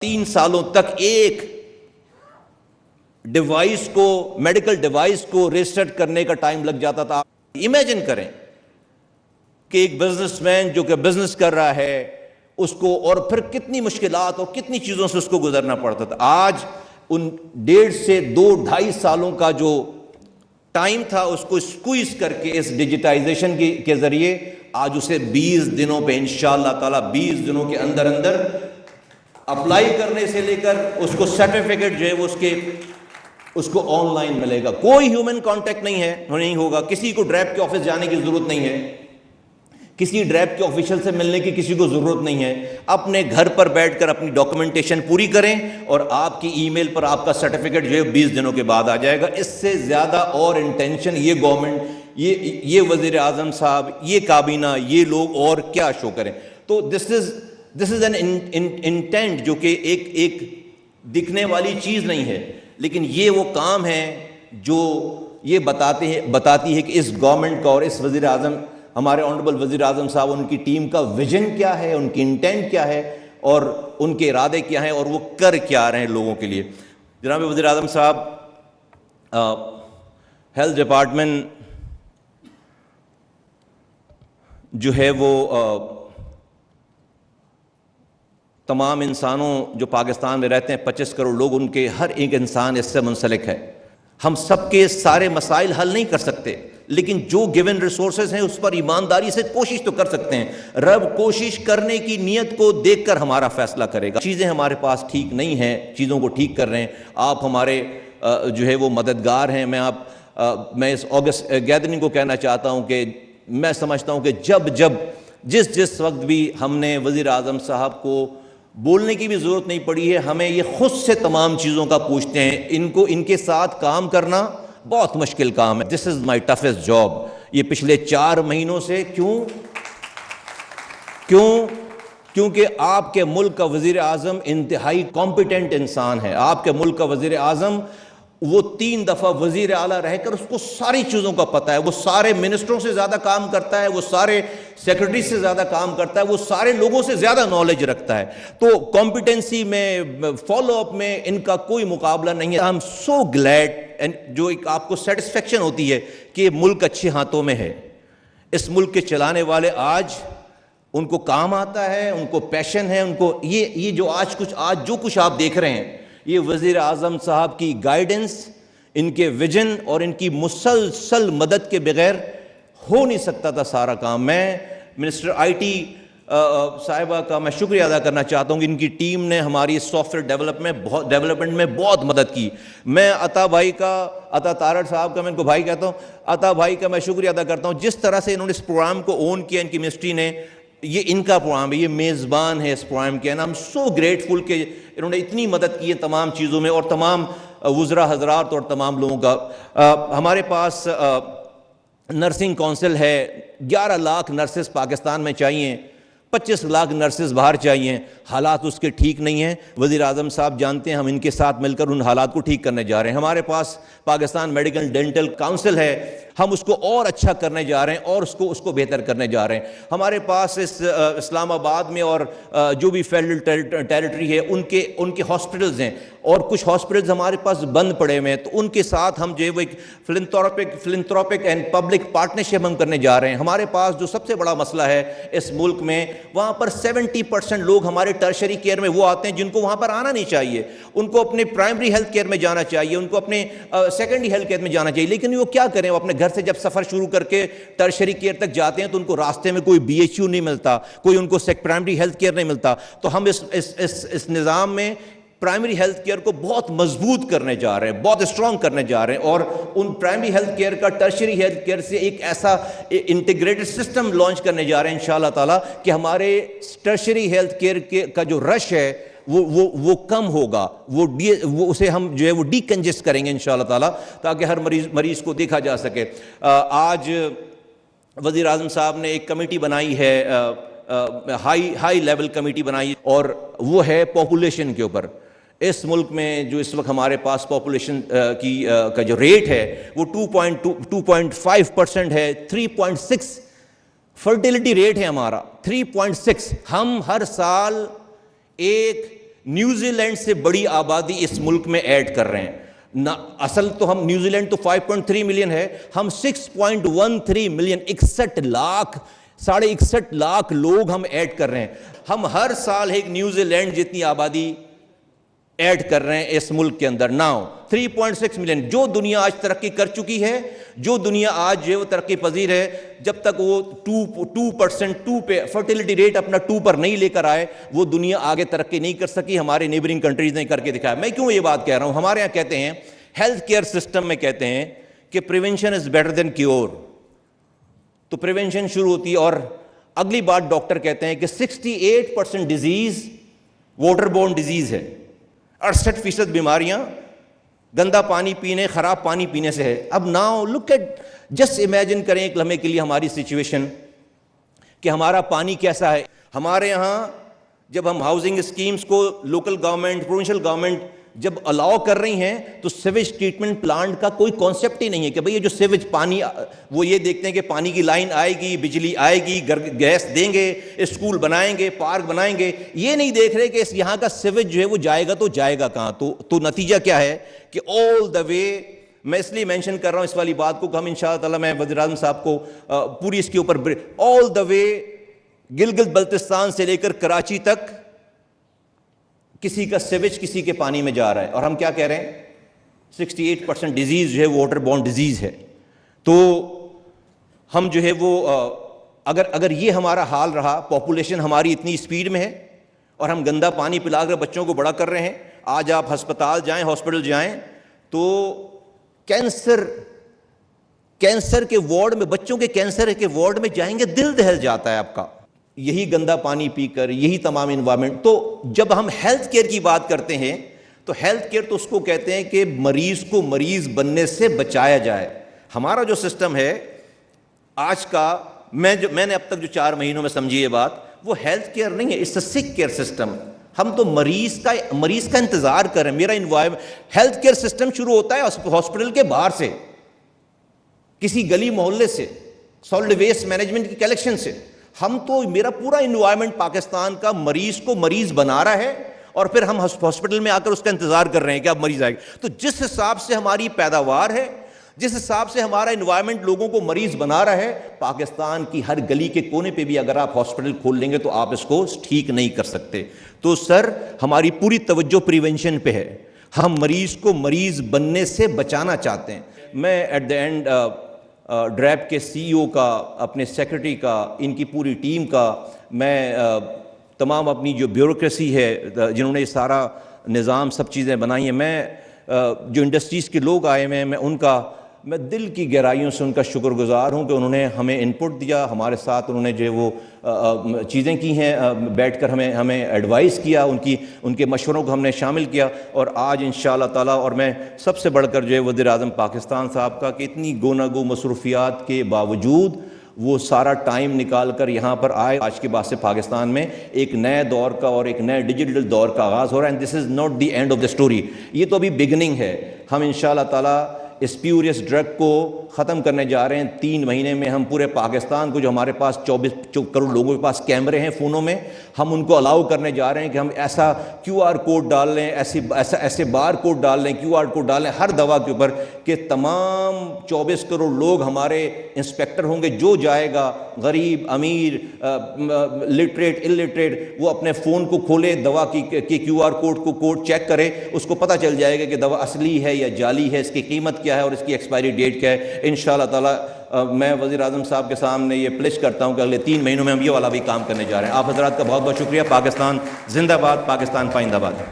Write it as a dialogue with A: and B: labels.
A: 3 سالوں تک ایک ڈیوائس کو، میڈیکل ڈیوائس کو ریسٹارٹ کرنے کا ٹائم لگ جاتا تھا۔ امیجن کریں کہ ایک بزنس مین جو کہ بزنس کر رہا ہے اس کو، اور پھر کتنی مشکلات اور کتنی چیزوں سے اس کو گزرنا پڑتا تھا۔ آج ان 1.5 سے 2-2.5 سالوں کا جو ٹائم تھا اس کو اسکویز کر کے اس ڈیجیٹائزیشن کے ذریعے آج اسے 20 دنوں پہ انشاءاللہ تعالیٰ 20 دنوں کے اندر اپلائی کرنے سے لے کر اس کو سرٹیفکیٹ جو ہے وہ اس کو آن لائن ملے گا۔ کوئی ہیومن کانٹیکٹ نہیں ہوگا، کسی کو ڈریپ کے آفس جانے کی ضرورت نہیں ہے، کسی ڈریپ کے آفیشل سے ملنے کی کسی کو ضرورت نہیں ہے۔ اپنے گھر پر بیٹھ کر اپنی ڈاکومنٹیشن پوری کریں اور آپ کی ای میل پر آپ کا سرٹیفکیٹ جو ہے 20 دنوں کے بعد آ جائے گا۔ اس سے زیادہ اور انٹینشن یہ گورنمنٹ، یہ وزیر اعظم صاحب، یہ کابینہ، یہ لوگ اور کیا شو کریں؟ تو دس از این انٹینٹ جو کہ ایک دکھنے والی چیز نہیں ہے، لیکن یہ وہ کام ہے جو یہ بتاتی ہے کہ اس گورنمنٹ کا اور اس وزیر اعظم، ہمارے آنریبل وزیر اعظم صاحب، ان کی ٹیم کا ویژن کیا ہے، ان کی انٹینٹ کیا ہے اور ان کے ارادے کیا ہیں اور وہ کر کیا رہے ہیں لوگوں کے لیے۔ جناب وزیر اعظم صاحب، ہیلتھ ڈپارٹمنٹ جو ہے وہ تمام انسانوں جو پاکستان میں رہتے ہیں 25 کروڑ لوگ، ان کے ہر ایک انسان اس سے منسلک ہے۔ ہم سب کے سارے مسائل حل نہیں کر سکتے، لیکن جو گیون ریسورسز ہیں اس پر ایمانداری سے کوشش تو کر سکتے ہیں۔ رب کوشش کرنے کی نیت کو دیکھ کر ہمارا فیصلہ کرے گا۔ چیزیں ہمارے پاس ٹھیک نہیں ہیں، چیزوں کو ٹھیک کر رہے ہیں، آپ ہمارے جو ہے وہ مددگار ہیں۔ میں اس اگست گیدرنگ کو کہنا چاہتا ہوں کہ میں سمجھتا ہوں کہ جس وقت بھی ہم نے وزیر اعظم صاحب کو بولنے کی بھی ضرورت نہیں پڑی ہے، ہمیں یہ خود سے تمام چیزوں کا پوچھتے ہیں۔ ان کے ساتھ کام کرنا بہت مشکل کام ہے۔ دس از مائی ٹفسٹ جاب۔ یہ پچھلے 4 مہینوں سے کیونکہ آپ کے ملک کا وزیر اعظم انتہائی کمپیٹنٹ انسان ہے۔ آپ کے ملک کا وزیر اعظم وہ 3 دفعہ وزیر اعلیٰ رہ کر اس کو ساری چیزوں کا پتہ ہے، وہ سارے منسٹروں سے زیادہ کام کرتا ہے، وہ سارے سیکرٹری سے زیادہ کام کرتا ہے، وہ سارے لوگوں سے زیادہ نالج رکھتا ہے۔ تو کمپیٹنسی میں، فالو اپ میں ان کا کوئی مقابلہ نہیں ہے۔ I'm so glad، جو ایک آپ کو سیٹسفیکشن ہوتی ہے کہ یہ ملک اچھے ہاتھوں میں ہے۔ اس ملک کے چلانے والے آج ان کو کام آتا ہے، ان کو پیشن ہے، ان کو یہ جو آج جو کچھ آپ دیکھ رہے ہیں، یہ وزیر اعظم صاحب کی گائیڈنس، ان کے ویژن اور ان کی مسلسل مدد کے بغیر ہو نہیں سکتا تھا سارا کام۔ میں منسٹر آئی ٹی صاحبہ کا میں شکریہ ادا کرنا چاہتا ہوں کہ ان کی ٹیم نے ہماری سافٹ ویئر ڈیولپمنٹ میں بہت مدد کی۔ میں عطا تارڑ صاحب کا، میں ان کو بھائی کہتا ہوں، عطا بھائی کا میں شکریہ ادا کرتا ہوں۔ جس طرح سے انہوں نے اس پروگرام کو اون کیا، ان کی منسٹری نے، یہ ان کا پروگرام ہے، یہ میزبان ہے اس پروگرام کے۔ ہم سو گریٹفل کہ انہوں نے اتنی مدد کی ہے تمام چیزوں میں، اور تمام وزراء حضرات اور تمام لوگوں کا۔ ہمارے پاس نرسنگ کونسل ہے، 11 لاکھ نرسز پاکستان میں چاہیے، 25 لاکھ نرسز باہر چاہیے۔ حالات اس کے ٹھیک نہیں ہیں، وزیر اعظم صاحب جانتے ہیں، ہم ان کے ساتھ مل کر ان حالات کو ٹھیک کرنے جا رہے ہیں۔ ہمارے پاس پاکستان میڈیکل ڈینٹل کاؤنسل ہے، ہم اس کو اور اچھا کرنے جا رہے ہیں اور اس کو بہتر کرنے جا رہے ہیں۔ ہمارے پاس اسلام آباد میں اور جو بھی فیڈرل ٹیریٹری ہے ان کے ہاسپٹلز ہیں، اور کچھ ہاسپٹلز ہمارے پاس بند پڑے ہوئے ہیں، تو ان کے ساتھ ہم جو ہے وہ ایک فلنتھروپک اینڈ پبلک پارٹنرشپ ہم کرنے جا رہے ہیں۔ ہمارے پاس جو سب سے بڑا مسئلہ ہے اس ملک میں، وہاں پر 70% لوگ ہمارے ٹرشری کیئر میں وہ آتے ہیں جن کو وہاں پر آنا نہیں چاہیے، ان کو اپنے پرائمری ہیلتھ کیئر میں جانا چاہیے، ان کو اپنے سیکنڈری ہیلتھ کیئر میں جانا چاہیے، لیکن وہ کیا کریں؟ وہ اپنے گھر سے جب سفر شروع کر کے ٹرشری کیئر تک جاتے ہیں تو ان کو راستے میں کوئی BHU نہیں ملتا، کوئی ان کو پرائمری ہیلتھ کیئر نہیں ملتا۔ تو ہم اس نظام میں پرائمری ہیلتھ کیئر کو بہت مضبوط کرنے جا رہے ہیں، بہت اسٹرانگ کرنے جا رہے ہیں، اور ان پرائمری ہیلتھ کیئر کا ٹرشری ہیلتھ کیئر سے ایک ایسا انٹیگریٹڈ سسٹم لانچ کرنے جا رہے ہیں انشاءاللہ تعالیٰ کہ ہمارے ٹرشری ہیلتھ کیئر کا جو رش ہے وہ کم ہوگا، اسے ہم جو ہے وہ ڈی کنجسٹ کریں گے انشاءاللہ تعالیٰ، تاکہ ہر مریض کو دیکھا جا سکے۔ آج وزیر اعظم صاحب نے ایک کمیٹی بنائی ہے، ہائی لیول کمیٹی بنائی، اور وہ ہے پاپولیشن کے اوپر۔ اس ملک میں جو اس وقت ہمارے پاس پاپولیشن کا جو ریٹ ہے وہ 2.5% ہے، 3.6 فرٹیلیٹی ریٹ ہے ہمارا، 3.6۔ ہم ہر سال ایک نیوزی لینڈ سے بڑی آبادی اس ملک میں ایڈ کر رہے ہیں اصل تو ہم نیوزی لینڈ تو 5.3 ملین ہے، ہم 6.13 ملین 61 لاکھ لوگ ہم ایڈ کر رہے ہیں. ہم ہر سال ایک نیوزی لینڈ جتنی آبادی ایڈ کر رہے ہیں اس ملک کے اندر. Now 3.6 million. جو دنیا آج ترقی کر چکی ہے، جو دنیا آج جو ہے وہ ترقی پذیر ہے، جب تک وہ 2% پہ فرٹیلٹی ریٹ اپنا 2 پر نہیں لے کر آئے وہ دنیا آگے ترقی نہیں کر سکی. ہمارے نیبرنگ کنٹریز نے کر کے دکھایا. میں کیوں یہ بات کہہ رہا ہوں؟ ہمارے یہاں کہتے ہیں ہیلتھ کیئر سسٹم میں کہتے ہیں کہ prevention is better than cure. تو پریونشن شروع ہوتی ہے اور اگلی بات ڈاکٹر کہتے ہیں کہ 68% ڈیزیز واٹر بورن ڈیزیز ہے. 68% بیماریاں گندا پانی پینے، خراب پانی پینے سے ہے. اب now look at, just imagine کریں ایک لمحے کے لیے ہماری سچویشن کہ ہمارا پانی کیسا ہے. ہمارے ہاں جب ہم ہاؤسنگ اسکیمز کو لوکل گورنمنٹ، پروونشل گورنمنٹ جب الاؤ کر رہی ہیں تو سیویج ٹریٹمنٹ پلانٹ کا کوئی کانسیپٹ ہی نہیں ہے کہ بھئی یہ جو سیویج پانی، وہ یہ دیکھتے ہیں کہ پانی کی لائن آئے گی، بجلی آئے گی، گیس دیں گے، اسکول بنائیں گے، پارک بنائیں گے. یہ نہیں دیکھ رہے کہ اس یہاں کا سیویج جو ہے وہ جائے گا تو جائے گا کہاں. تو نتیجہ کیا ہے کہ آل دا وے، میں اس لیے مینشن کر رہا ہوں اس والی بات کو کہ ہم انشاءاللہ تعالیٰ میں وزیر اعظم صاحب کو پوری اس کے اوپر آل دا وے گلگت بلتستان سے لے کر کراچی تک کسی کا سیویج کسی کے پانی میں جا رہا ہے. اور ہم کیا کہہ رہے ہیں 68% ڈیزیز جو ہے واٹر بورن ڈیزیز ہے. تو ہم جو ہے وہ اگر یہ ہمارا حال رہا، پاپولیشن ہماری اتنی اسپیڈ میں ہے اور ہم گندا پانی پلا کر بچوں کو بڑا کر رہے ہیں. آج آپ ہسپتال جائیں، ہاسپٹل جائیں تو کینسر کے وارڈ میں، بچوں کے کینسر کے وارڈ میں جائیں گے دل دہل جاتا ہے آپ کا، یہی گندا پانی پی کر، یہی تمام انوائرمنٹ. تو جب ہم ہیلتھ کیئر کی بات کرتے ہیں تو ہیلتھ کیئر تو اس کو کہتے ہیں کہ مریض کو مریض بننے سے بچایا جائے. ہمارا جو سسٹم ہے آج کا، میں نے اب تک جو 4 مہینوں میں سمجھی یہ بات، وہ ہیلتھ کیئر نہیں ہے، اٹس اے سک کیئر سسٹم. ہم تو مریض کا انتظار کر رہے ہیں. میرا انوائرمنٹ، ہیلتھ کیئر سسٹم شروع ہوتا ہے ہاسپٹل کے باہر سے، کسی گلی محلے سے، سالڈ ویسٹ مینجمنٹ کی کلیکشن سے. ہم تو، میرا پورا انوائرمنٹ پاکستان کا مریض کو مریض بنا رہا ہے اور پھر ہم ہاسپٹل میں آ کر اس کا انتظار کر رہے ہیں کہ اب مریض آئے گا. تو جس حساب سے ہماری پیداوار ہے، جس حساب سے ہمارا انوائرمنٹ لوگوں کو مریض بنا رہا ہے، پاکستان کی ہر گلی کے کونے پہ بھی اگر آپ ہاسپٹل کھول لیں گے تو آپ اس کو ٹھیک نہیں کر سکتے. تو سر ہماری پوری توجہ پریونشن پہ ہے. ہم مریض کو مریض بننے سے بچانا چاہتے ہیں. میں ایٹ دا اینڈ ڈریپ کے سی ای او کا، اپنے سیکرٹری کا، ان کی پوری ٹیم کا، میں تمام اپنی جو بیوروکریسی ہے جنہوں نے یہ سارا نظام سب چیزیں بنائی ہیں، میں جو انڈسٹریز کے لوگ آئے ہیں میں ان کا، میں دل کی گہرائیوں سے ان کا شکر گزار ہوں کہ انہوں نے ہمیں انپٹ دیا، ہمارے ساتھ انہوں نے جو ہے وہ چیزیں کی ہیں، بیٹھ کر ہمیں ایڈوائز کیا، ان کے مشوروں کو ہم نے شامل کیا. اور آج انشاءاللہ تعالیٰ، اور میں سب سے بڑھ کر جو ہے وزیر اعظم پاکستان صاحب کا کہ اتنی گو مصروفیات کے باوجود وہ سارا ٹائم نکال کر یہاں پر آئے. آج کے بعد سے پاکستان میں ایک نئے دور کا اور ایک نئے ڈیجیٹل دور کا آغاز ہو رہا ہے. And this is not the end of the story. یہ تو ابھی بگننگ ہے. ہم انشاءاللہ تعالیٰ اسپیوریس ڈرگ کو ختم کرنے جا رہے ہیں. 3 مہینے میں ہم پورے پاکستان کو، جو ہمارے پاس 24 کروڑ لوگوں کے پاس کیمرے ہیں فونوں میں، ہم ان کو الاؤ کرنے جا رہے ہیں کہ ہم ایسا QR کوڈ ڈال لیں، ایسے بار کوڈ ڈال لیں، QR کوڈ ڈال لیں ہر دوا کے اوپر کہ تمام 24 کروڑ لوگ ہمارے انسپیکٹر ہوں گے. جو جائے گا، غریب، امیر، لٹریٹ، الٹریٹ، وہ اپنے فون کو کھولے، دوا کی QR کوڈ چیک کرے، اس کو پتہ چل جائے گا کہ دوا اصلی ہے یا جعلی ہے، اس کی قیمت کیا ہے اور اس کی ایکسپائری ڈیٹ کیا ہے. انشاءاللہ تعالیٰ میں وزیر اعظم صاحب کے سامنے یہ پلیج کرتا ہوں کہ اگلے 3 مہینوں میں ہم یہ والا بھی کام کرنے جا رہے ہیں. آپ حضرات کا بہت بہت شکریہ. پاکستان زندہ باد، پاکستان پائندہ باد.